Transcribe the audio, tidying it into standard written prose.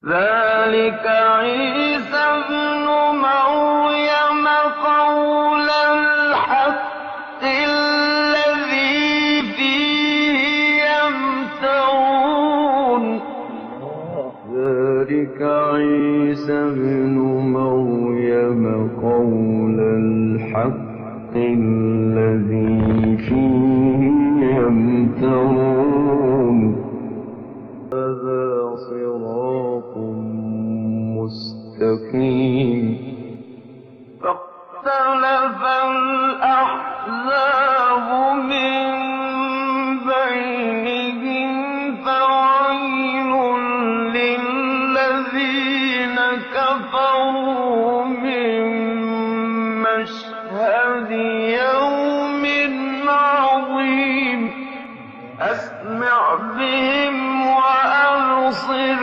ذلك عيسى ابن مريم قول الحق الذي فيه يمترون ذلك عيسى ابن مريم قول الحق الذي فيه يمترون هذا صراط مستقيم فاختلف الأحزاب من بينهم فويل للذين كفروا من مشهد يوم عظيم أسمع بهم وأبصر